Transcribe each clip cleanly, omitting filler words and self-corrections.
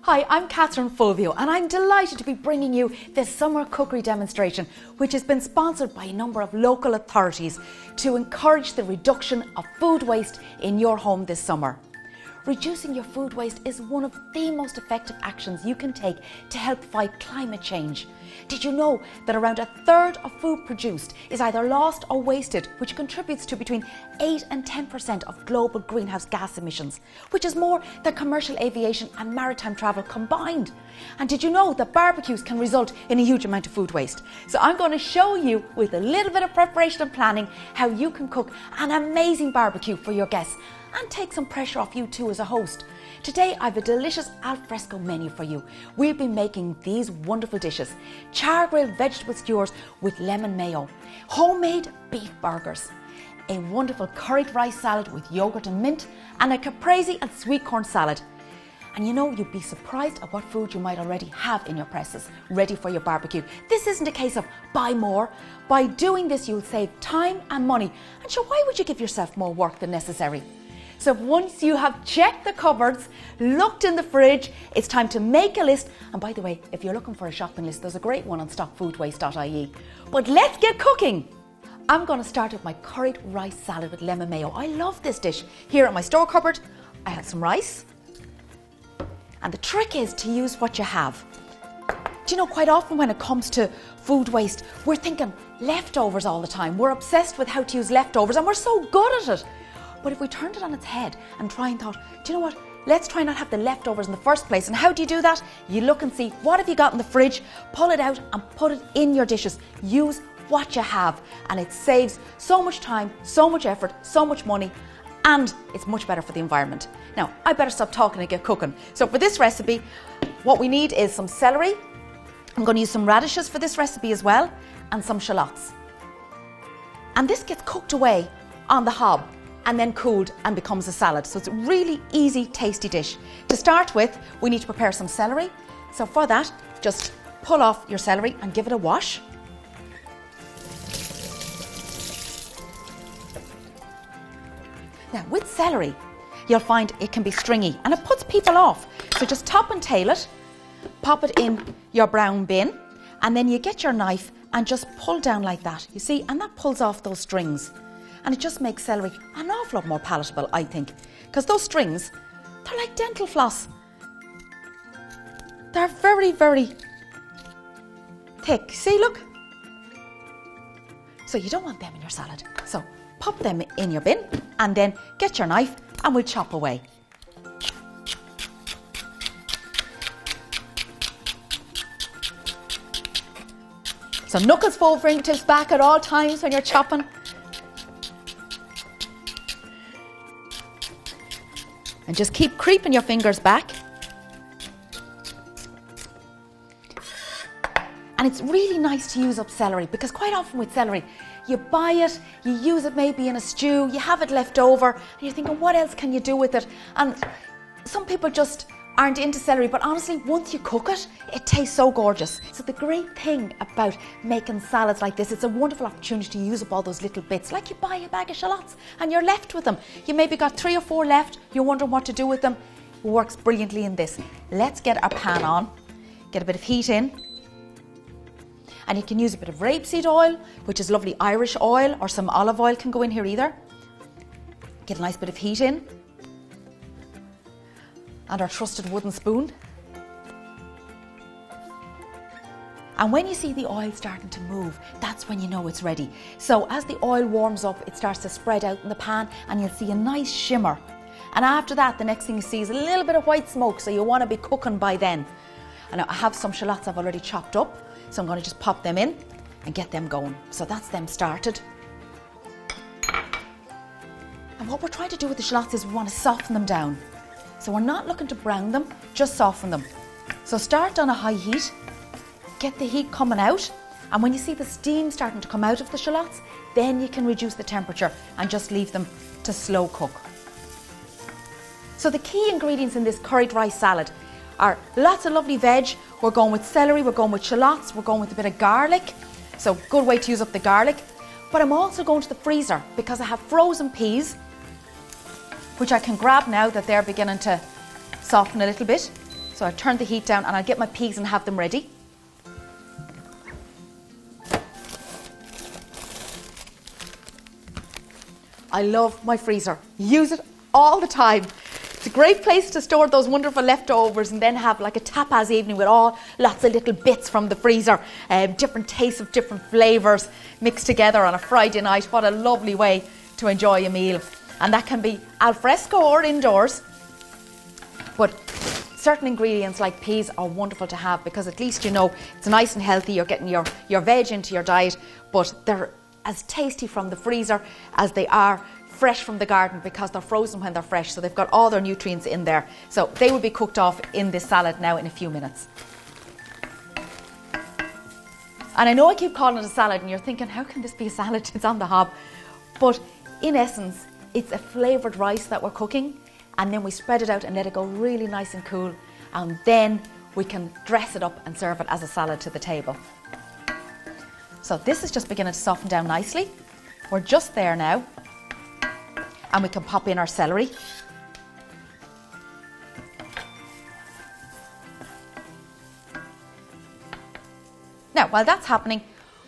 Hi, I'm Catherine Fulvio and I'm delighted to be bringing you this summer cookery demonstration, which has been sponsored by a number of local authorities to encourage the reduction of food waste in your home this summer. Reducing your food waste is one of the most effective actions you can take to help fight climate change. Did you know that around a third of food produced is either lost or wasted, which contributes to between 8 and 10% of global greenhouse gas emissions, which is more than commercial aviation and maritime travel combined? And did you know that barbecues can result in a huge amount of food waste? So I'm going to show you, with a little bit of preparation and planning, how you can cook an amazing barbecue for your guests and take some pressure off you too as a host. Today I have a delicious alfresco menu for you. We'll be making these wonderful dishes: char-grilled vegetable skewers with lemon mayo, homemade beef burgers, a wonderful curried rice salad with yogurt and mint, and a caprese and sweet corn salad. And you know, you'd be surprised at what food you might already have in your presses, ready for your barbecue. This isn't a case of buy more. By doing this, you'll save time and money. And so why would you give yourself more work than necessary? So once you have checked the cupboards, looked in the fridge, it's time to make a list. And by the way, if you're looking for a shopping list, there's a great one on stopfoodwaste.ie. But let's get cooking. I'm going to start with my curried rice salad with lemon mayo. I love this dish. Here at my store cupboard, I have some rice. And the trick is to use what you have. Do you know, quite often when it comes to food waste, we're thinking leftovers all the time. We're obsessed with how to use leftovers and we're so good at it. But if we turned it on its head and try and thought, do you know what, let's try not have the leftovers in the first place. And how do you do that? You look and see, what have you got in the fridge? Pull it out and put it in your dishes. Use what you have, and it saves so much time, so much effort, so much money, and it's much better for the environment. Now, I better stop talking and get cooking. So for this recipe, what we need is some celery. I'm going to use some radishes for this recipe as well, and some shallots. And this gets cooked away on the hob and then cooled and becomes a salad. So it's a really easy, tasty dish. To start with, we need to prepare some celery. So for that, just pull off your celery and give it a wash. Now, with celery, you'll find it can be stringy and it puts people off. So just top and tail it, pop it in your brown bin, and then you get your knife and just pull down like that, you see, and that pulls off those strings. And it just makes celery an awful lot more palatable, I think, because those strings, they're like dental floss. They're very, very thick. See, look. So you don't want them in your salad. So pop them in your bin and then get your knife and we'll chop away. So knuckles forward, fingertips back at all times when you're chopping. And just keep creeping your fingers back. And it's really nice to use up celery, because quite often with celery, you buy it, you use it maybe in a stew, you have it left over, and you're thinking, what else can you do with it? And some people just aren't into celery, but honestly, once you cook it, it tastes so gorgeous. So the great thing about making salads like this, it's a wonderful opportunity to use up all those little bits. Like you buy a bag of shallots and you're left with them. You maybe got 3 or 4 left, you're wondering what to do with them. It works brilliantly in this. Let's get our pan on, get a bit of heat in. And you can use a bit of rapeseed oil, which is lovely Irish oil, or some olive oil can go in here either. Get a nice bit of heat in. And our trusted wooden spoon. And when you see the oil starting to move, that's when you know it's ready. So as the oil warms up, it starts to spread out in the pan and you'll see a nice shimmer. And after that, the next thing you see is a little bit of white smoke, so you want to be cooking by then. And I have some shallots I've already chopped up, so I'm going to just pop them in and get them going. So that's them started. And what we're trying to do with the shallots is we want to soften them down. So we're not looking to brown them, just soften them. So start on a high heat, get the heat coming out, and when you see the steam starting to come out of the shallots, then you can reduce the temperature and just leave them to slow cook. So the key ingredients in this curried rice salad are lots of lovely veg. We're going with celery, we're going with shallots, we're going with a bit of garlic. So good way to use up the garlic. But I'm also going to the freezer because I have frozen peas, which I can grab now that they're beginning to soften a little bit. So I'll turn the heat down and I'll get my peas and have them ready. I love my freezer. Use it all the time. It's a great place to store those wonderful leftovers and then have like a tapas evening with lots of little bits from the freezer, different tastes of different flavours mixed together on a Friday night. What a lovely way to enjoy a meal. And that can be al fresco or indoors. But certain ingredients like peas are wonderful to have because at least you know it's nice and healthy. You're getting your veg into your diet, but they're as tasty from the freezer as they are fresh from the garden because they're frozen when they're fresh, so they've got all their nutrients in there. So they will be cooked off in this salad now in a few minutes. And I know I keep calling it a salad and you're thinking, how can this be a salad? It's on the hob. But in essence, it's a flavoured rice that we're cooking, and then we spread it out and let it go really nice and cool, and then we can dress it up and serve it as a salad to the table. So this is just beginning to soften down nicely. We're just there now. And we can pop in our celery. Now, while that's happening,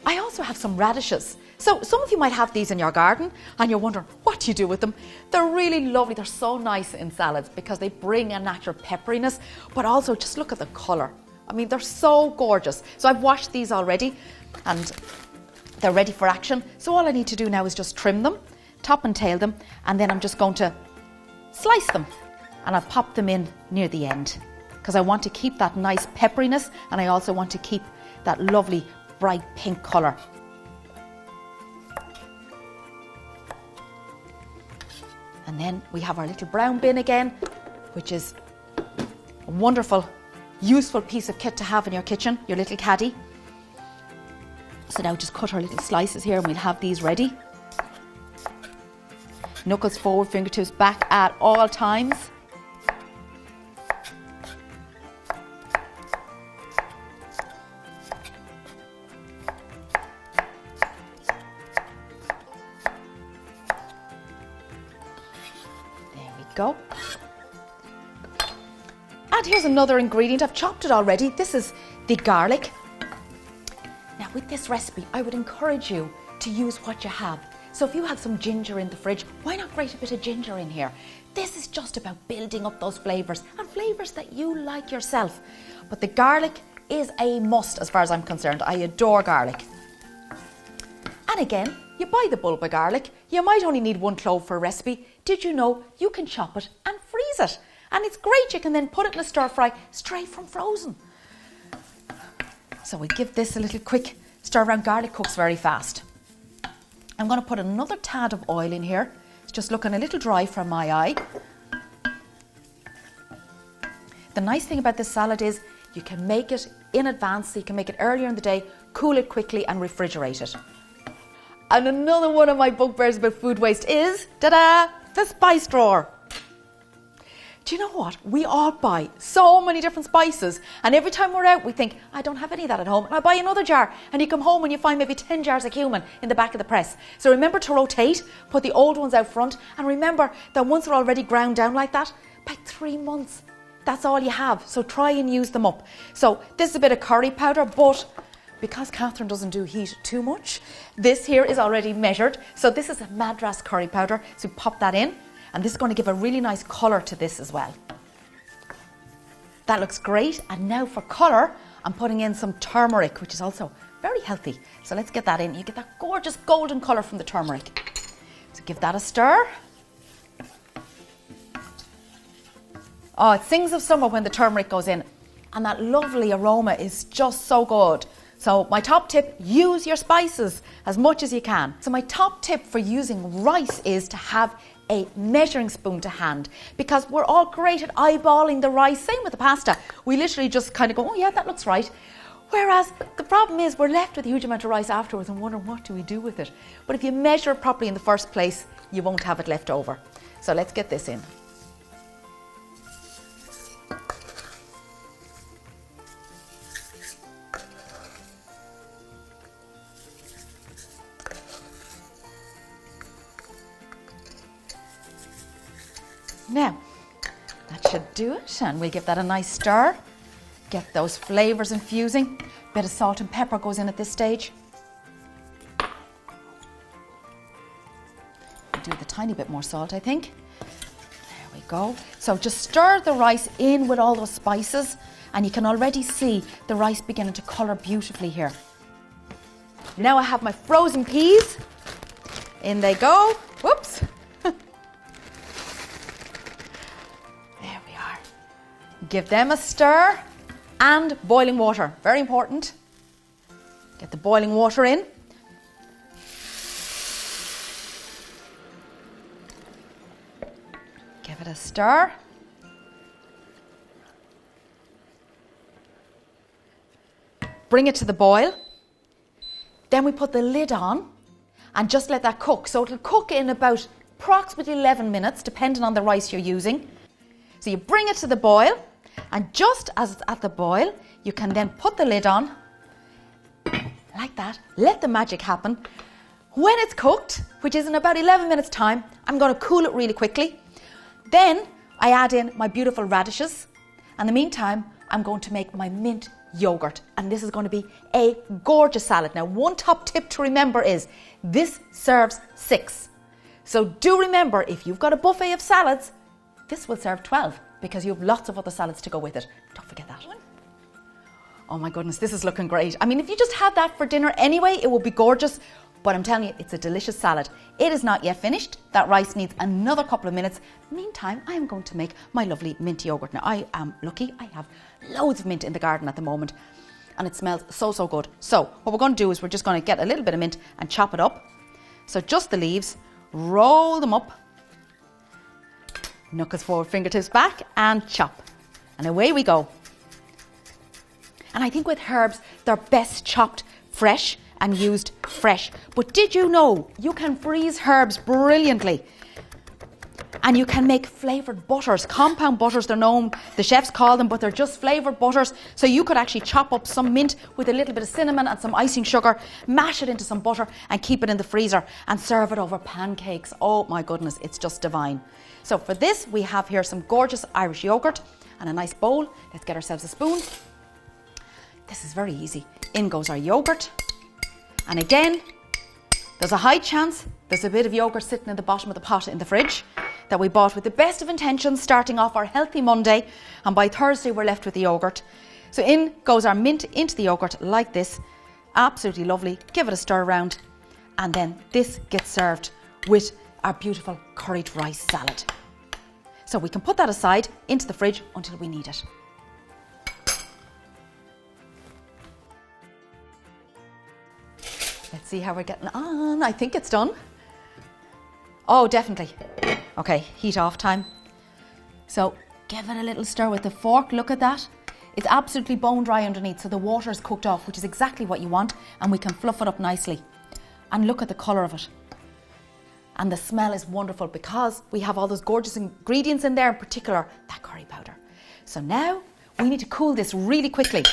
I also have some radishes. So some of you might have these in your garden and you're wondering what do you do with them. They're really lovely. They're so nice in salads because they bring a natural pepperiness, but also just look at the colour. I mean, they're so gorgeous. So I've washed these already and they're ready for action. So all I need to do now is just trim them, top and tail them, and then I'm just going to slice them and I'll pop them in near the end because I want to keep that nice pepperiness and I also want to keep that lovely bright pink colour. And then we have our little brown bin again, which is a wonderful, useful piece of kit to have in your kitchen, your little caddy. So now just cut our little slices here and we'll have these ready. Knuckles forward, fingertips back at all times. There we go. And here's another ingredient. I've chopped it already. This is the garlic. Now with this recipe, I would encourage you to use what you have. So if you have some ginger in the fridge, why not grate a bit of ginger in here? This is just about building up those flavours and flavours that you like yourself. But the garlic is a must as far as I'm concerned. I adore garlic. And again, you buy the bulb of garlic. You might only need 1 clove for a recipe. Did you know you can chop it and freeze it? And it's great, you can then put it in a stir fry straight from frozen. So we give this a little quick stir around. Garlic cooks very fast. I'm going to put another tad of oil in here. It's just looking a little dry from my eye. The nice thing about this salad is you can make it in advance, so you can make it earlier in the day, cool it quickly and refrigerate it. And another one of my bugbears about food waste is, ta-da, the spice drawer. Do you know what? We all buy so many different spices, and every time we're out we think, I don't have any of that at home, and I buy another jar, and you come home and you find maybe 10 jars of cumin in the back of the press. So remember to rotate, put the old ones out front, and remember that once they're already ground down like that, by 3 months, that's all you have. So try and use them up. So this is a bit of curry powder, but because Catherine doesn't do heat too much, this here is already measured. So this is a Madras curry powder, so pop that in. And this is going to give a really nice colour to this as well. That looks great. And now for colour, I'm putting in some turmeric, which is also very healthy. So let's get that in. You get that gorgeous golden colour from the turmeric. So give that a stir. Oh, it sings of summer when the turmeric goes in. And that lovely aroma is just so good. So my top tip, use your spices as much as you can. So my top tip for using rice is to have a measuring spoon to hand, because we're all great at eyeballing the rice. Same with the pasta. We literally just kind of go, oh yeah, that looks right. Whereas the problem is we're left with a huge amount of rice afterwards and wondering what do we do with it. But if you measure it properly in the first place, you won't have it left over. So let's get this in. Now, that That should do it, and we'll give that a nice stir. Get those flavours infusing. Bit of salt and pepper goes in at this stage. Do the tiny bit more salt, I think. There we go. So just stir the rice in with all those spices, and you can already see the rice beginning to colour beautifully here. Now I have my frozen peas. In they go. Whoops. There we are. Give them a stir. And boiling water, very important. Get the boiling water in. Give it a stir. Bring it to the boil. Then we put the lid on and just let that cook. So it'll cook in about approximately 11 minutes, depending on the rice you're using. So you bring it to the boil. And just as it's at the boil, you can then put the lid on, like that, let the magic happen. When it's cooked, which is in about 11 minutes time, I'm going to cool it really quickly. Then I add in my beautiful radishes. In the meantime, I'm going to make my mint yogurt. And this is going to be a gorgeous salad. Now, one top tip to remember is this serves 6. So do remember, if you've got a buffet of salads, this will serve 12. Because you have lots of other salads to go with it. Don't forget that one. Oh my goodness, this is looking great. I mean, if you just had that for dinner anyway, it would be gorgeous. But I'm telling you, it's a delicious salad. It is not yet finished. That rice needs another couple of minutes. Meantime, I am going to make my lovely mint yogurt. Now, I am lucky. I have loads of mint in the garden at the moment. And it smells so, so good. So what we're going to do is we're just going to get a little bit of mint and chop it up. So just the leaves, roll them up. Knuckles forward, fingertips back, and chop. And away we go. And I think with herbs, they're best chopped fresh and used fresh. But did you know you can freeze herbs brilliantly? And you can make flavoured butters, compound butters, they're known, the chefs call them, but they're just flavoured butters. So you could actually chop up some mint with a little bit of cinnamon and some icing sugar, mash it into some butter and keep it in the freezer and serve it over pancakes. Oh my goodness, it's just divine. So for this, we have here some gorgeous Irish yogurt and a nice bowl. Let's get ourselves a spoon. This is very easy. In goes our yogurt. And again, there's a high chance there's a bit of yogurt sitting in the bottom of the pot in the fridge that we bought with the best of intentions, starting off our healthy Monday, and by Thursday we're left with the yogurt. So in goes our mint into the yogurt like this. Absolutely lovely. Give it a stir around, and then this gets served with our beautiful curried rice salad. So we can put that aside into the fridge until we need it. Let's see how we're getting on. I think it's done. Oh, definitely. Okay, heat off time. So give it a little stir with the fork. Look at that. It's absolutely bone dry underneath, so the water is cooked off, which is exactly what you want, and we can fluff it up nicely. And look at the colour of it. And the smell is wonderful because we have all those gorgeous ingredients in there, in particular that curry powder. So now we need to cool this really quickly.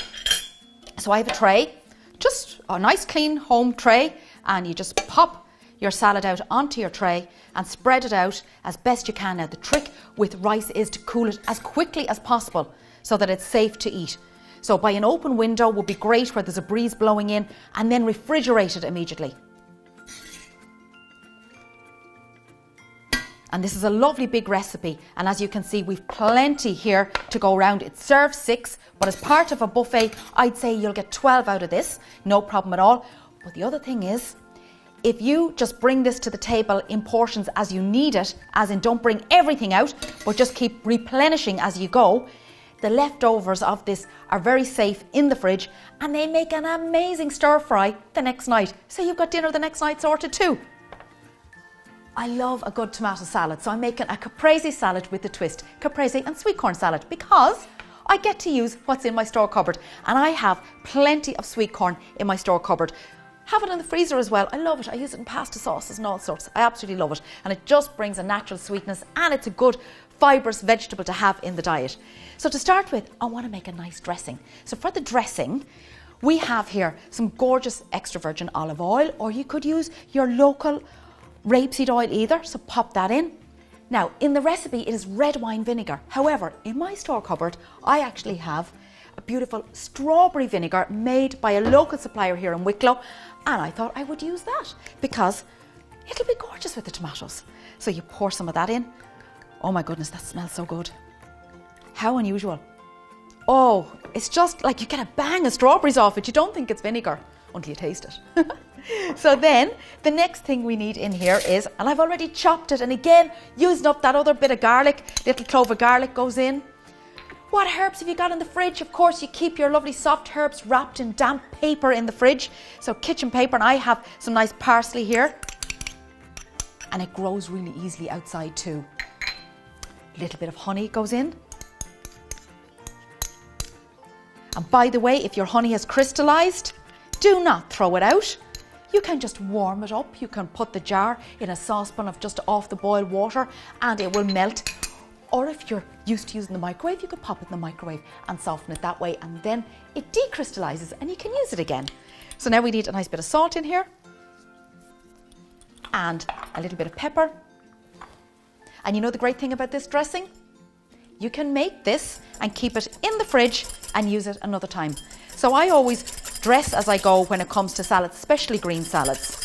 So I have a tray, just a nice clean home tray, and you just pop your salad out onto your tray and spread it out as best you can. Now the trick with rice is to cool it as quickly as possible so that it's safe to eat. So by an open window would be great where there's a breeze blowing in, and then refrigerate it immediately. And this is a lovely big recipe, and as you can see we've plenty here to go around. It serves 6, but as part of a buffet I'd say you'll get 12 out of this, no problem at all. But the other thing is, if you just bring this to the table in portions as you need it, as in don't bring everything out, but just keep replenishing as you go, the leftovers of this are very safe in the fridge, and they make an amazing stir fry the next night. So you've got dinner the next night sorted too. I love a good tomato salad, so I'm making a caprese salad with a twist, caprese and sweet corn salad, because I get to use what's in my store cupboard, and I have plenty of sweet corn in my store cupboard. Have it in the freezer as well. I love it. I use it in pasta sauces and all sorts. I absolutely love it, and it just brings a natural sweetness, and it's a good fibrous vegetable to have in the diet. So to start with, I want to make a nice dressing. So for the dressing, we have here some gorgeous extra virgin olive oil, or you could use your local rapeseed oil either, so pop that in. Now, in the recipe, it is red wine vinegar. However, in my store cupboard, I actually have a beautiful strawberry vinegar made by a local supplier here in Wicklow, and I thought I would use that because it'll be gorgeous with the tomatoes. So you pour some of that in. Oh my goodness, that smells so good. How unusual. Oh, it's just like you get a bang of strawberries off it. You don't think it's vinegar until you taste it. So then the next thing we need in here is, and I've already chopped it, and again, using up that other bit of garlic, little clove of garlic goes in. What herbs have you got in the fridge? Of course, you keep your lovely soft herbs wrapped in damp paper in the fridge. So kitchen paper, and I have some nice parsley here. And it grows really easily outside too. A little bit of honey goes in. And by the way, if your honey has crystallized, do not throw it out. You can just warm it up. You can put the jar in a saucepan of just off the boil water and it will melt. Or if you're used to using the microwave, you could pop it in the microwave and soften it that way, and then it decrystallizes and you can use it again. So now we need a nice bit of salt in here and a little bit of pepper. And you know the great thing about this dressing? You can make this and keep it in the fridge and use it another time. So I always dress as I go when it comes to salads, especially green salads.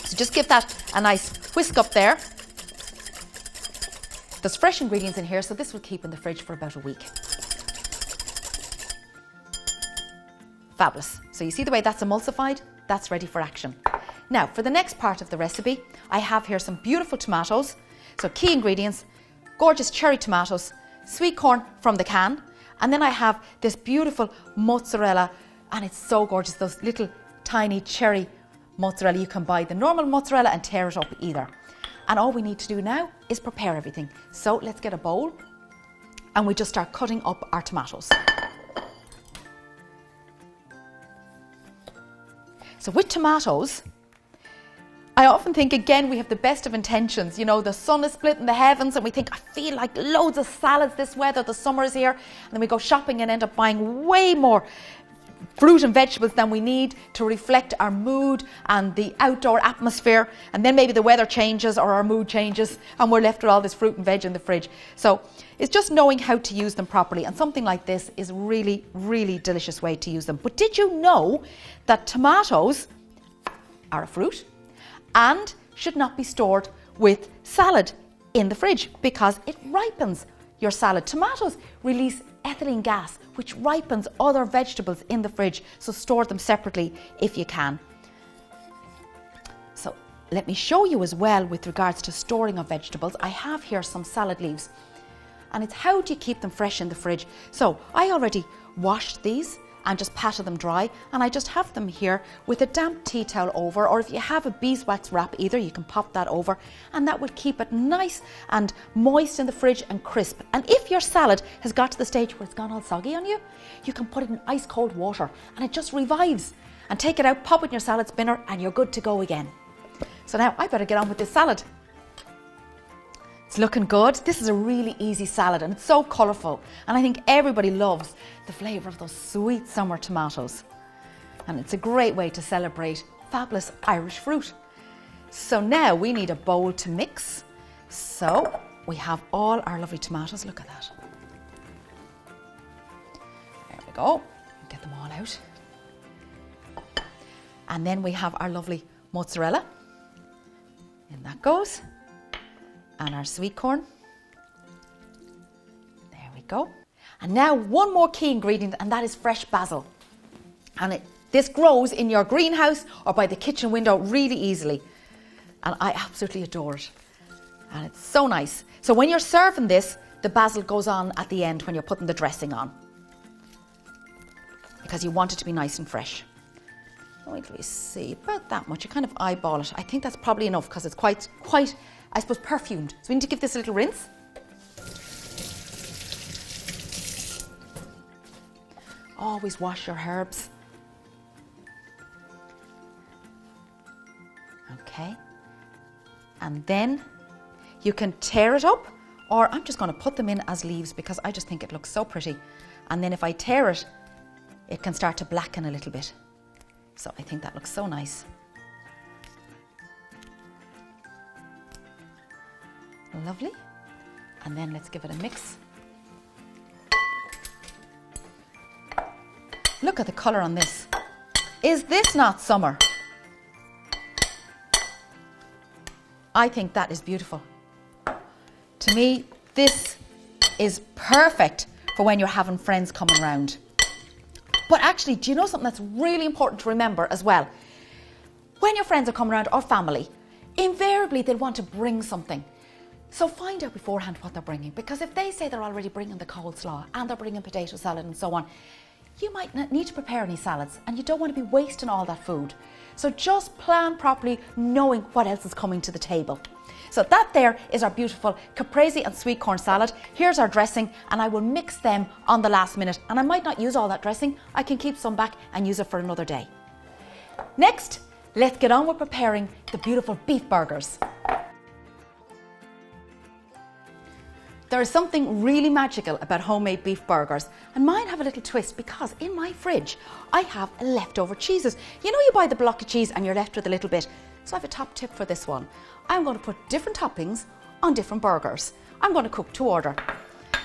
So just give that a nice whisk up there. There's fresh ingredients in here, so this will keep in the fridge for about a week. Fabulous. So you see the way that's emulsified? That's ready for action. Now, for the next part of the recipe, I have here some beautiful tomatoes. So key ingredients, gorgeous cherry tomatoes, sweet corn from the can, and then I have this beautiful mozzarella, and it's so gorgeous, those little tiny cherry mozzarella. You can buy the normal mozzarella and tear it up either. And all we need to do now is prepare everything. So let's get a bowl and we just start cutting up our tomatoes. So with tomatoes, I often think, again, we have the best of intentions. You know, the sun is split in the heavens and we think, I feel like loads of salads this weather, the summer is here. And then we go shopping and end up buying way more fruit and vegetables than we need to reflect our mood and the outdoor atmosphere. And then maybe the weather changes or our mood changes and we're left with all this fruit and veg in the fridge. So it's just knowing how to use them properly. And something like this is really, really delicious way to use them. But did you know that tomatoes are a fruit and should not be stored with salad in the fridge because it ripens your salad? Tomatoes release ethylene gas, which ripens other vegetables in the fridge, so store them separately if you can. So let me show you as well with regards to storing of vegetables. I have here some salad leaves, and it's how do you keep them fresh in the fridge. So I already washed these and just patted them dry, and I just have them here with a damp tea towel over, or if you have a beeswax wrap either, you can pop that over, and that will keep it nice and moist in the fridge and crisp. And if your salad has got to the stage where it's gone all soggy on you, you can put it in ice cold water and it just revives. And take it out, pop it in your salad spinner, and you're good to go again. So now I better get on with this salad. It's looking good. This is a really easy salad and it's so colourful, and I think everybody loves the flavour of those sweet summer tomatoes, and it's a great way to celebrate fabulous Irish fruit. So now we need a bowl to mix. So we have all our lovely tomatoes. Look at that. There we go. Get them all out. And then we have our lovely mozzarella. In that goes. And our sweet corn. There we go. And now one more key ingredient, and that is fresh basil. And this grows in your greenhouse or by the kitchen window really easily. And I absolutely adore it. And it's so nice. So when you're serving this, the basil goes on at the end when you're putting the dressing on, because you want it to be nice and fresh. Wait till we see, about that much. You kind of eyeball it. I think that's probably enough because it's quite, I suppose, perfumed. So we need to give this a little rinse. Always wash your herbs. Okay. And then you can tear it up, or I'm just going to put them in as leaves because I just think it looks so pretty. And then if I tear it, it can start to blacken a little bit. So I think that looks so nice. Lovely. And then let's give it a mix. Look at the colour on this. Is this not summer? I think that is beautiful. To me, this is perfect for when you're having friends coming round. But actually, do you know something that's really important to remember as well? When your friends are coming around, or family, invariably they'll want to bring something. So find out beforehand what they're bringing, because if they say they're already bringing the coleslaw and they're bringing potato salad and so on, you might not need to prepare any salads and you don't want to be wasting all that food. So just plan properly, knowing what else is coming to the table. So that there is our beautiful caprese and sweet corn salad. Here's our dressing, and I will mix them on the last minute. And I might not use all that dressing. I can keep some back and use it for another day. Next, let's get on with preparing the beautiful beef burgers. There is something really magical about homemade beef burgers, and mine have a little twist because in my fridge I have leftover cheeses. You know, you buy the block of cheese and you're left with a little bit. So I have a top tip for this one. I'm going to put different toppings on different burgers. I'm going to cook to order,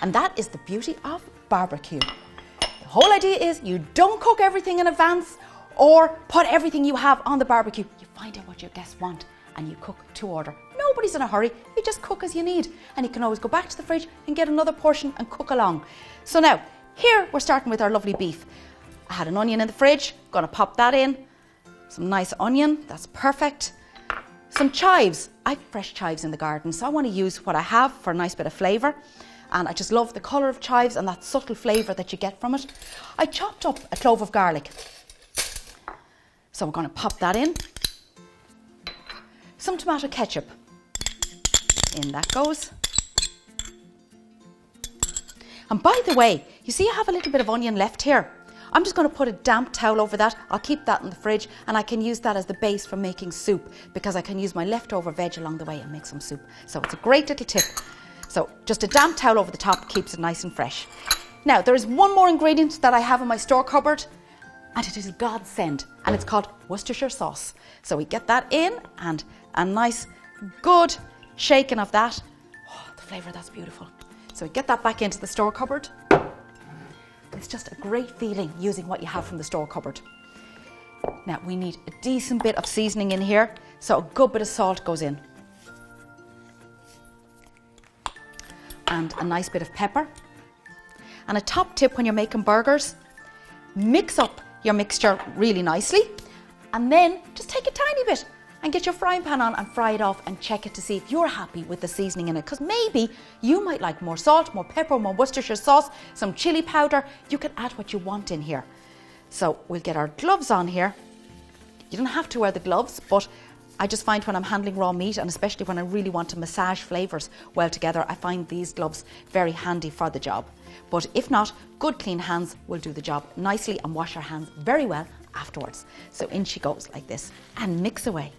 and that is the beauty of barbecue. The whole idea is you don't cook everything in advance or put everything you have on the barbecue. You find out what your guests want and you cook to order. Nobody's in a hurry, you just cook as you need, and you can always go back to the fridge and get another portion and cook along. So now, here we're starting with our lovely beef. I had an onion in the fridge, gonna pop that in. Some nice onion, that's perfect. Some chives. I have fresh chives in the garden, so I want to use what I have for a nice bit of flavour. And I just love the colour of chives and that subtle flavour that you get from it. I chopped up a clove of garlic. So we're going to pop that in. Some tomato ketchup. In that goes. And by the way, you see I have a little bit of onion left here. I'm just going to put a damp towel over that. I'll keep that in the fridge, and I can use that as the base for making soup, because I can use my leftover veg along the way and make some soup. So it's a great little tip. So just a damp towel over the top keeps it nice and fresh. Now there is one more ingredient that I have in my store cupboard, and it is a godsend, and it's called Worcestershire sauce. So we get that in, and a nice good shaking of that. Oh, the flavour, that's beautiful. So we get that back into the store cupboard. It's just a great feeling using what you have from the store cupboard. Now we need a decent bit of seasoning in here, so a good bit of salt goes in. And a nice bit of pepper. And a top tip when you're making burgers, mix up your mixture really nicely, and then just take a tiny bit and get your frying pan on and fry it off and check it to see if you're happy with the seasoning in it, because maybe you might like more salt, more pepper, more Worcestershire sauce, some chili powder. You can add what you want in here. So we'll get our gloves on here. You don't have to wear the gloves, but I just find when I'm handling raw meat, and especially when I really want to massage flavours well together, I find these gloves very handy for the job. But if not, good clean hands will do the job nicely, and wash your hands very well afterwards. So in she goes like this, and mix away.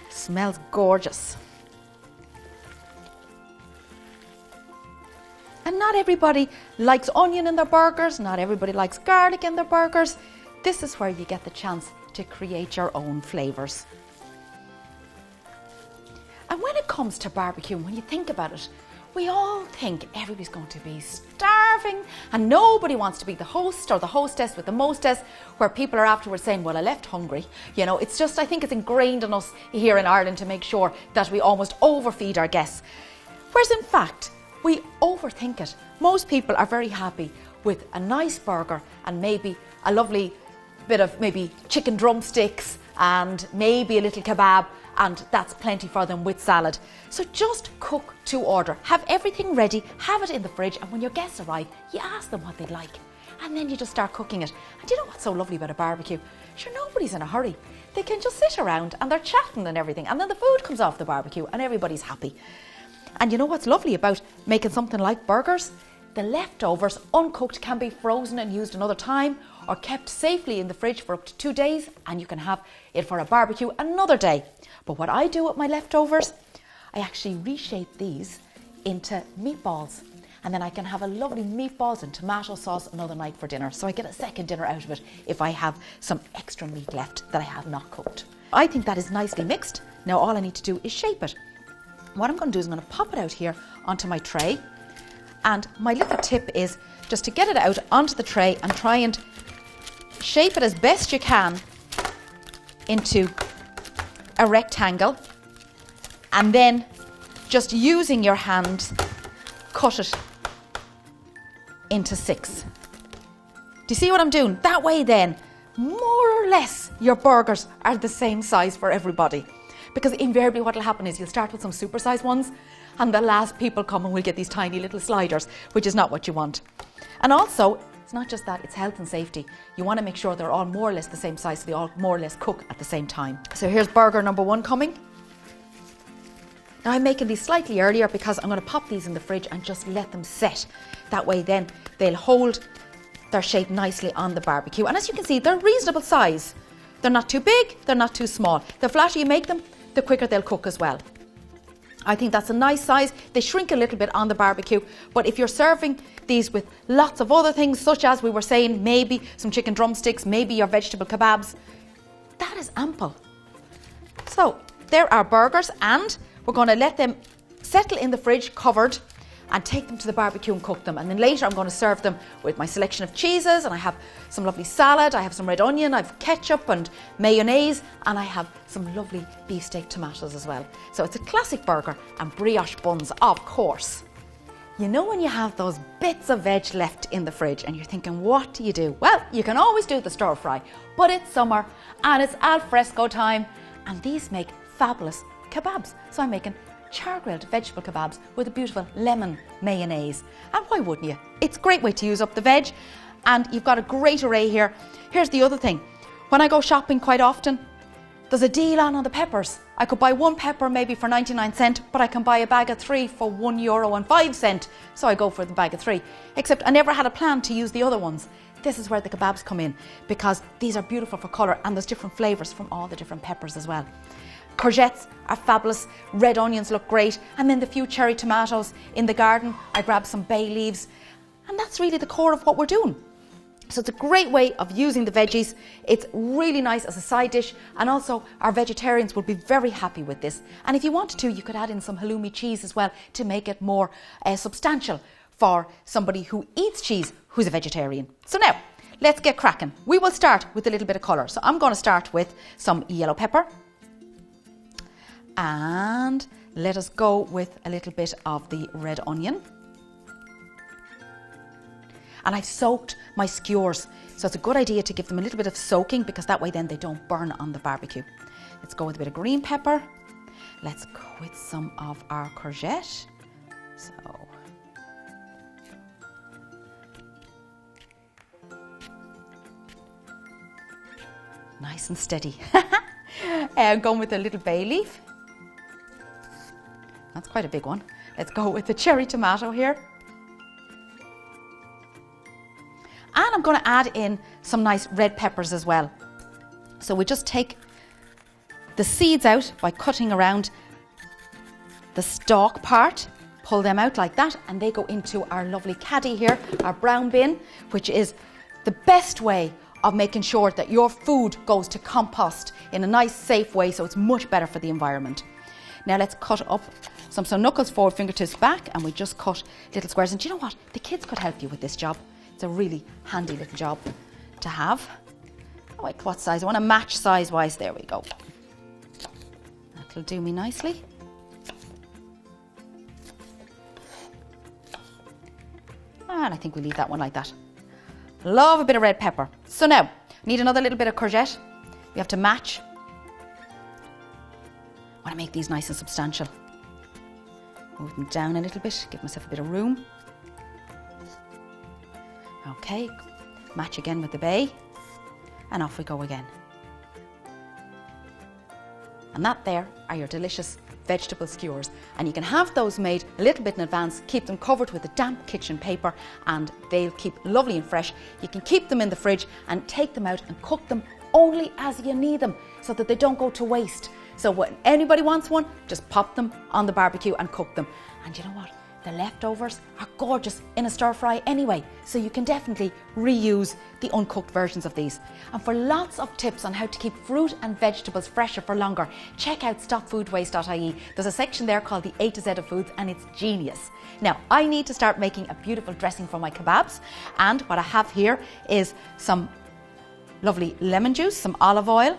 Smells gorgeous. And not everybody likes onion in their burgers, not everybody likes garlic in their burgers. This is where you get the chance to create your own flavours. And when it comes to barbecue, when you think about it, we all think everybody's going to be starving and nobody wants to be the host or the hostess with the mostess, where people are afterwards saying, well, I left hungry. You know, it's just, I think it's ingrained in us here in Ireland to make sure that we almost overfeed our guests. Whereas in fact, we overthink it. Most people are very happy with a nice burger and maybe a lovely bit of maybe chicken drumsticks and maybe a little kebab, and that's plenty for them with salad. So just cook to order. Have everything ready, have it in the fridge, and when your guests arrive, you ask them what they'd like. And then you just start cooking it. And do you know what's so lovely about a barbecue? Sure, nobody's in a hurry. They can just sit around and they're chatting and everything, and then the food comes off the barbecue and everybody's happy. And you know what's lovely about making something like burgers? The leftovers, uncooked, can be frozen and used another time, or kept safely in the fridge for up to 2 days, and you can have it for a barbecue another day. But what I do with my leftovers, I actually reshape these into meatballs, and then I can have a lovely meatballs and tomato sauce another night for dinner. So I get a second dinner out of it if I have some extra meat left that I have not cooked. I think that is nicely mixed. Now all I need to do is shape it. What I'm going to do is I'm going to pop it out here onto my tray. And my little tip is just to get it out onto the tray and try and shape it as best you can into a rectangle. And then just using your hand, cut it into 6. Do you see what I'm doing? That way then, more or less, your burgers are the same size for everybody. Because invariably what will happen is you'll start with some supersized ones and the last people come and we'll get these tiny little sliders, which is not what you want. And also, it's not just that, it's health and safety. You want to make sure they're all more or less the same size so they all more or less cook at the same time. So here's burger number 1 coming. Now I'm making these slightly earlier because I'm going to pop these in the fridge and just let them set. That way then they'll hold their shape nicely on the barbecue. And as you can see, they're reasonable size. They're not too big, they're not too small. The flatter you make them, the quicker they'll cook as well. I think that's a nice size. They shrink a little bit on the barbecue, but if you're serving these with lots of other things, such as we were saying, maybe some chicken drumsticks, maybe your vegetable kebabs, that is ample. So there are burgers, and we're going to let them settle in the fridge covered and take them to the barbecue and cook them. And then later I'm going to serve them with my selection of cheeses, and I have some lovely salad, I have some red onion, I have ketchup and mayonnaise, and I have some lovely beefsteak tomatoes as well. So it's a classic burger, and brioche buns, of course. You know when you have those bits of veg left in the fridge and you're thinking, what do you do? Well, you can always do the stir fry, but it's summer and it's al fresco time, and these make fabulous kebabs. So I'm making char-grilled vegetable kebabs with a beautiful lemon mayonnaise. And why wouldn't you? It's a great way to use up the veg, and you've got a great array here. Here's the other thing. When I go shopping quite often, there's a deal on the peppers. I could buy 1 pepper maybe for 99¢, but I can buy a bag of 3 for €1.05. So I go for the bag of 3. Except I never had a plan to use the other ones. This is where the kebabs come in, because these are beautiful for colour and there's different flavours from all the different peppers as well. Courgettes are fabulous, red onions look great, and then the few cherry tomatoes in the garden. I grabbed some bay leaves, and that's really the core of what we're doing. So it's a great way of using the veggies. It's really nice as a side dish, and also our vegetarians will be very happy with this. And if you wanted to, you could add in some halloumi cheese as well to make it more substantial for somebody who eats cheese who's a vegetarian. So now, let's get cracking. We will start with a little bit of colour. So I'm going to start with some yellow pepper. And let us go with a little bit of the red onion. And I've soaked my skewers, so it's a good idea to give them a little bit of soaking, because that way then they don't burn on the barbecue. Let's go with a bit of green pepper. Let's go with some of our courgette. So nice and steady. Going with a little bay leaf. That's quite a big one. Let's go with the cherry tomato here. And I'm going to add in some nice red peppers as well. So we just take the seeds out by cutting around the stalk part, pull them out like that, and they go into our lovely caddy here, our brown bin, which is the best way of making sure that your food goes to compost in a nice, safe way, so it's much better for the environment. Now let's cut up some knuckles forward, fingertips back, and we just cut little squares. And do you know what? The kids could help you with this job. It's a really handy little job to have. Oh, wait, what size? I want to match size-wise. There we go. That'll do me nicely. And I think we'll leave that one like that. Love a bit of red pepper. So now, need another little bit of courgette. We have to match. I want to make these nice and substantial. Move them down a little bit, give myself a bit of room. Okay, match again with the bay, and off we go again. And that there are your delicious vegetable skewers, and you can have those made a little bit in advance. Keep them covered with a damp kitchen paper and they'll keep lovely and fresh. You can keep them in the fridge and take them out and cook them only as you need them, so that they don't go to waste. So when anybody wants one, just pop them on the barbecue and cook them. And you know what? the leftovers are gorgeous in a stir fry anyway, so you can definitely reuse the uncooked versions of these. And for lots of tips on how to keep fruit and vegetables fresher for longer, check out stopfoodwaste.ie. There's a section there called the A to Z of foods, and it's genius. Now, I need to start making a beautiful dressing for my kebabs, and what I have here is some lovely lemon juice, some olive oil,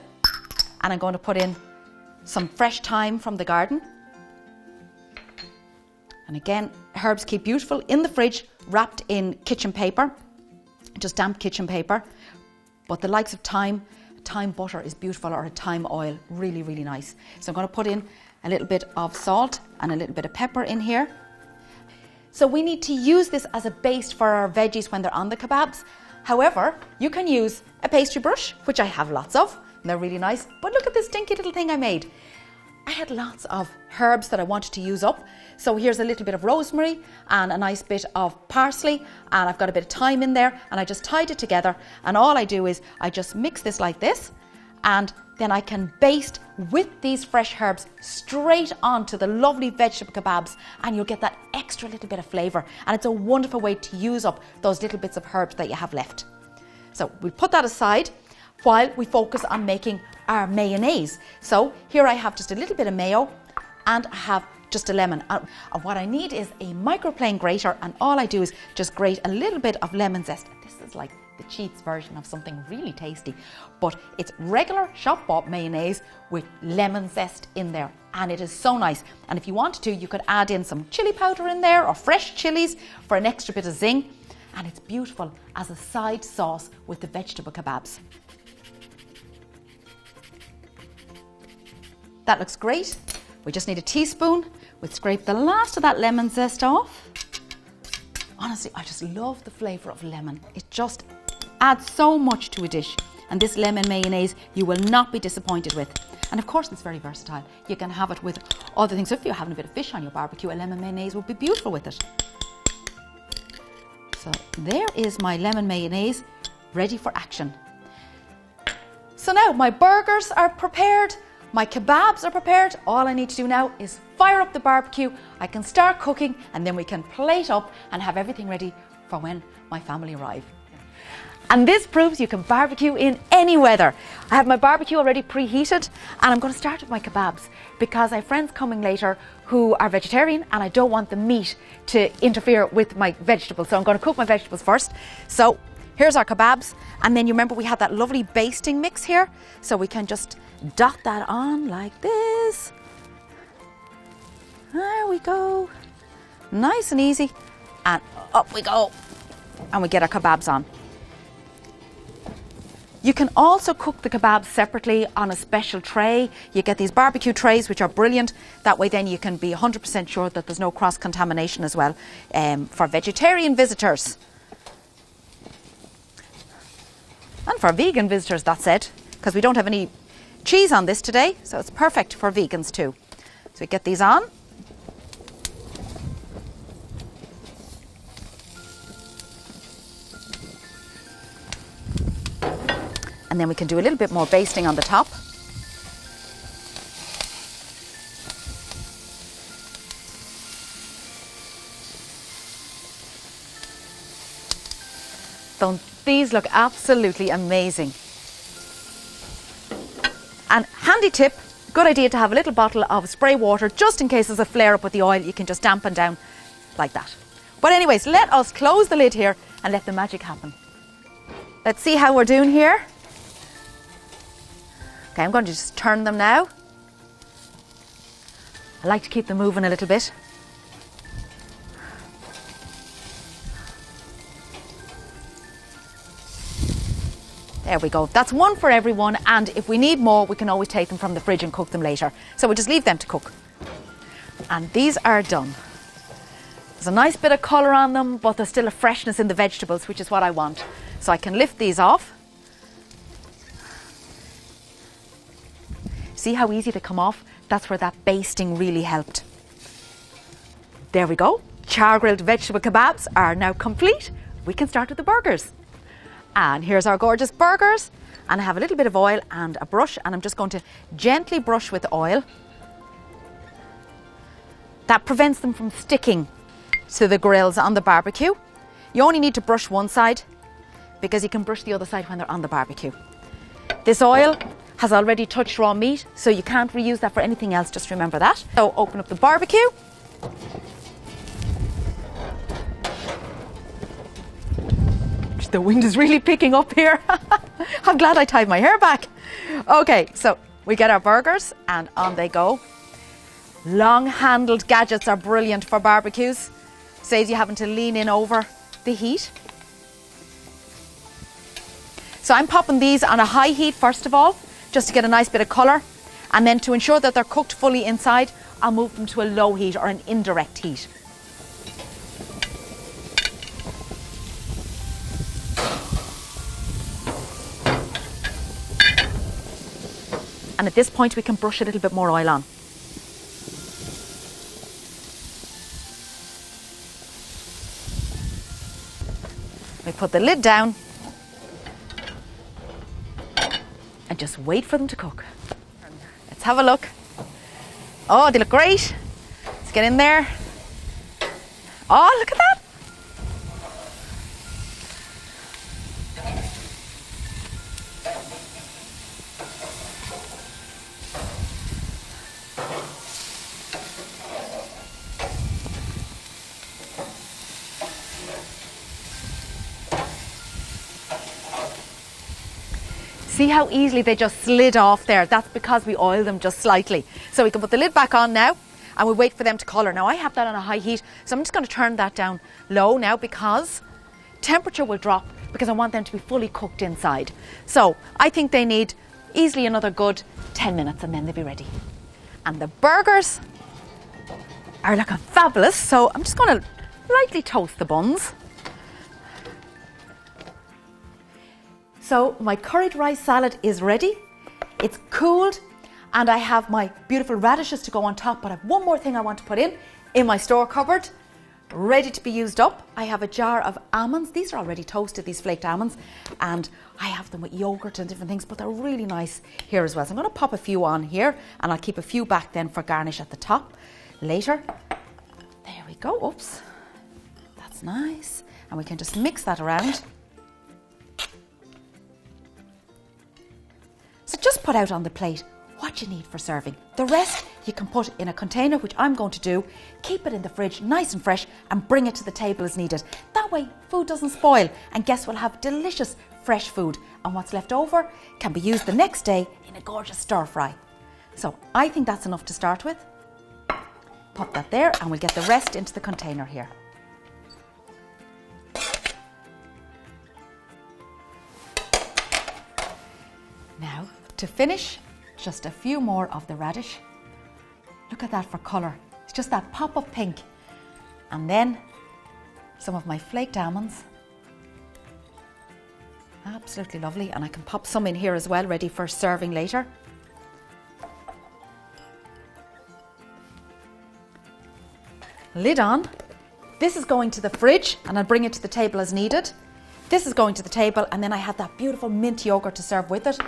and I'm going to put in some fresh thyme from the garden. And again, herbs keep beautiful in the fridge, wrapped in kitchen paper, just damp kitchen paper. But the likes of thyme butter is beautiful, or a thyme oil, really, really nice. So I'm going to put in a little bit of salt and a little bit of pepper in here. So we need to use this as a base for our veggies when they're on the kebabs. However, you can use a pastry brush, which I have lots of, and they're really nice. But look at this stinky little thing I made. I had lots of herbs that I wanted to use up. So here's a little bit of rosemary and a nice bit of parsley, and I've got a bit of thyme in there, and I just tied it together. And all I do is I just mix this like this, and then I can baste with these fresh herbs straight onto the lovely vegetable kebabs, and you'll get that extra little bit of flavour. And it's a wonderful way to use up those little bits of herbs that you have left. So we'll put that aside while we focus on making our mayonnaise. So here I have just a little bit of mayo, and I have just a lemon. And what I need is a microplane grater, and all I do is just grate a little bit of lemon zest. This is like the cheats version of something really tasty, but it's regular shop bought mayonnaise with lemon zest in there, and it is so nice. And if you wanted to, you could add in some chili powder in there, or fresh chilies for an extra bit of zing, and it's beautiful as a side sauce with the vegetable kebabs. That looks great. We just need a teaspoon. We'll scrape the last of that lemon zest off. Honestly, I just love the flavour of lemon. It just adds so much to a dish. And this lemon mayonnaise you will not be disappointed with. And of course, it's very versatile. You can have it with other things. So if you're having a bit of fish on your barbecue, a lemon mayonnaise would be beautiful with it. So there is my lemon mayonnaise ready for action. So now my burgers are prepared. My kebabs are prepared. All I need to do now is fire up the barbecue. I can start cooking, and then we can plate up and have everything ready for when my family arrive. And this proves you can barbecue in any weather. I have my barbecue already preheated, and I'm going to start with my kebabs because I have friends coming later who are vegetarian, and I don't want the meat to interfere with my vegetables. So I'm going to cook my vegetables first. So here's our kebabs, and then you remember we had that lovely basting mix here, so we can just dot that on like this. There we go. Nice and easy. And up we go. And we get our kebabs on. You can also cook the kebabs separately on a special tray. You get these barbecue trays, which are brilliant. That way then you can be 100% sure that there's no cross-contamination as well for vegetarian visitors. And for vegan visitors, that said, because we don't have any cheese on this today, so it's perfect for vegans too. So we get these on. And then we can do a little bit more basting on the top. Don't these look absolutely amazing? And handy tip, good idea to have a little bottle of spray water just in case there's a flare up with the oil. You can just dampen down like that. But anyways, let us close the lid here and let the magic happen. Let's see how we're doing here. Okay, I'm going to just turn them now. I like to keep them moving a little bit. There we go. That's one for everyone, and if we need more, we can always take them from the fridge and cook them later. So we'll just leave them to cook. And these are done. There's a nice bit of colour on them, but there's still a freshness in the vegetables, which is what I want. So I can lift these off. See how easy they come off? That's where that basting really helped. There we go. Char-grilled vegetable kebabs are now complete. We can start with the burgers. And here's our gorgeous burgers. And I have a little bit of oil and a brush, and I'm just going to gently brush with oil. That prevents them from sticking. to the grills on the barbecue. You only need to brush one side because you can brush the other side when they're on the barbecue. This oil has already touched raw meat, so you can't reuse that for anything else, just remember that. So open up the barbecue. The wind is really picking up here. I'm glad I tied my hair back. Okay, so we get our burgers and on they go. Long-handled gadgets are brilliant for barbecues. Saves you having to lean in over the heat. So I'm popping these on a high heat first of all, just to get a nice bit of colour. And then to ensure that they're cooked fully inside, I'll move them to a low heat or an indirect heat. And at this point, we can brush a little bit more oil on. We put the lid down and just wait for them to cook. Let's have a look. Oh, they look great. Let's get in there. Oh, look at that. See how easily they just slid off there? That's because we oiled them just slightly. So we can put the lid back on now and we wait for them to colour. Now I have that on a high heat, so I'm just going to turn that down low now because temperature will drop because I want them to be fully cooked inside. So I think they need easily another good 10 minutes and then they'll be ready. And the burgers are looking fabulous, so I'm just going to lightly toast the buns. So my curried rice salad is ready. It's cooled and I have my beautiful radishes to go on top, but I have one more thing I want to put in my store cupboard, ready to be used up. I have a jar of almonds. These are already toasted, these flaked almonds, and I have them with yogurt and different things, but they're really nice here as well. So I'm going to pop a few on here and I'll keep a few back then for garnish at the top later. There we go. Oops. That's nice. And we can just mix that around. So just put out on the plate what you need for serving. The rest you can put in a container, which I'm going to do. Keep it in the fridge nice and fresh and bring it to the table as needed. That way food doesn't spoil and guests will have delicious fresh food, and what's left over can be used the next day in a gorgeous stir fry. So I think that's enough to start with. Pop that there and we'll get the rest into the container here. Now, to finish, just a few more of the radish. Look at that for colour. It's just that pop of pink. And then some of my flaked almonds. Absolutely lovely. And I can pop some in here as well, ready for serving later. Lid on. This is going to the fridge and I'll bring it to the table as needed. This is going to the table, and then I have that beautiful mint yogurt to serve with it.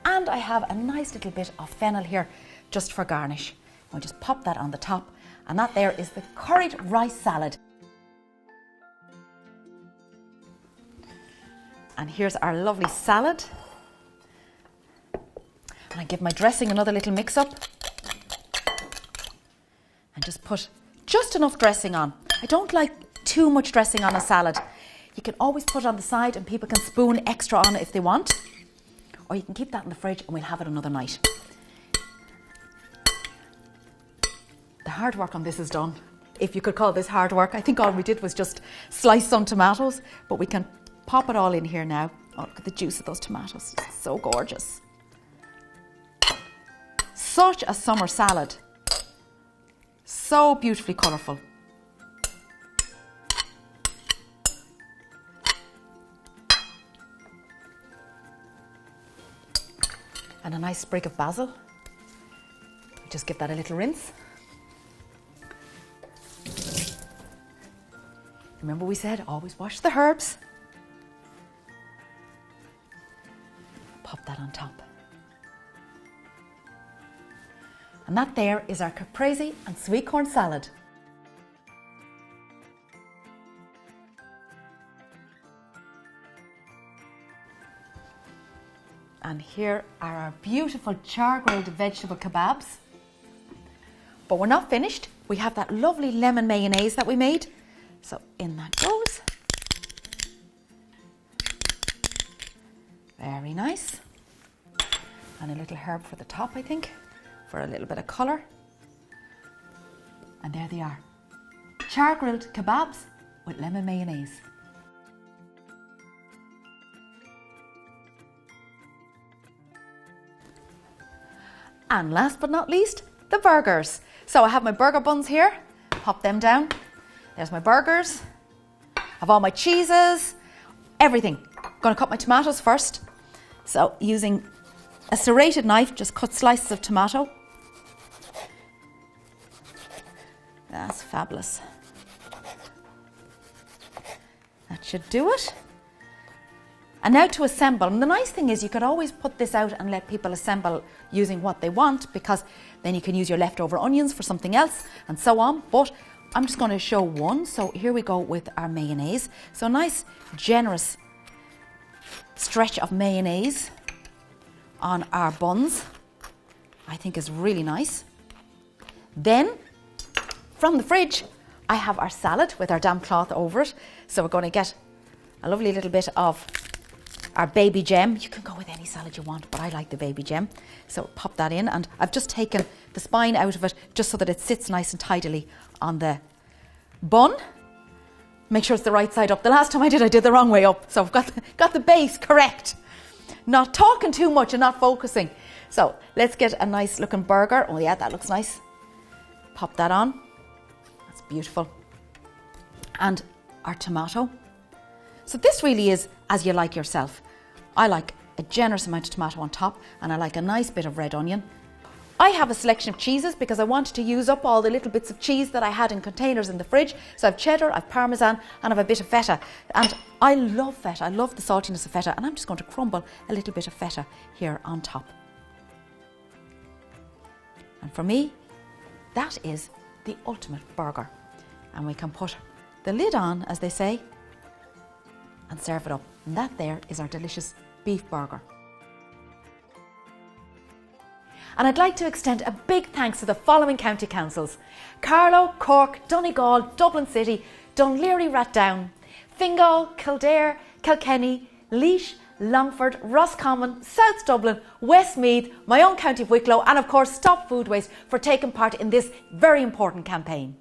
And I have a nice little bit of fennel here just for garnish. I'll just pop that on the top, and that there is the curried rice salad. And here's our lovely salad. And I give my dressing another little mix up. And just put just enough dressing on. I don't like too much dressing on a salad. You can always put it on the side and people can spoon extra on it if they want. Or you can keep that in the fridge and we'll have it another night. The hard work on this is done. If you could call this hard work. I think all we did was just slice some tomatoes, but we can pop it all in here now. Oh, look at the juice of those tomatoes. It's so gorgeous. Such a summer salad. So beautifully colourful. And a nice sprig of basil. Just give that a little rinse. Remember we said always wash the herbs. Pop that on top. And that there is our caprese and sweet corn salad. And here are our beautiful char-grilled vegetable kebabs. But we're not finished. We have that lovely lemon mayonnaise that we made. So in that goes. Very nice. And a little herb for the top, I think, for a little bit of colour. And there they are. Char-grilled kebabs with lemon mayonnaise. And last but not least, the burgers. So I have my burger buns here. Pop them down. There's my burgers. I have all my cheeses, everything. I'm going to cut my tomatoes first. So using a serrated knife, just cut slices of tomato. That's fabulous. That should do it. And now to assemble. And the nice thing is you could always put this out and let people assemble using what they want, because then you can use your leftover onions for something else and so on. But I'm just going to show one. So here we go with our mayonnaise. So nice, generous stretch of mayonnaise on our buns. I think is really nice. Then from the fridge, I have our salad with our damp cloth over it. So we're going to get a lovely little bit of our baby gem. You can go with any salad you want, but I like the baby gem. So pop that in, and I've just taken the spine out of it just so that it sits nice and tidily on the bun. Make sure it's the right side up. The last time I did the wrong way up. So I've got the base correct. Not talking too much and not focusing. So let's get a nice looking burger. Oh yeah, that looks nice. Pop that on. That's beautiful. And our tomato. So this really is as you like yourself. I like a generous amount of tomato on top, and I like a nice bit of red onion. I have a selection of cheeses because I wanted to use up all the little bits of cheese that I had in containers in the fridge. So I've cheddar, I've parmesan, and I've a bit of feta. And I love feta, I love the saltiness of feta, and I'm just going to crumble a little bit of feta here on top. And for me, that is the ultimate burger. And we can put the lid on, as they say, and serve it up. And that there is our delicious beef burger. And I'd like to extend a big thanks to the following county councils: Carlow, Cork, Donegal, Dublin City, Dunleary, Rathdown, Fingal, Kildare, Kilkenny, Laois, Longford, Roscommon, South Dublin, Westmeath, my own county of Wicklow, and of course Stop Food Waste for taking part in this very important campaign.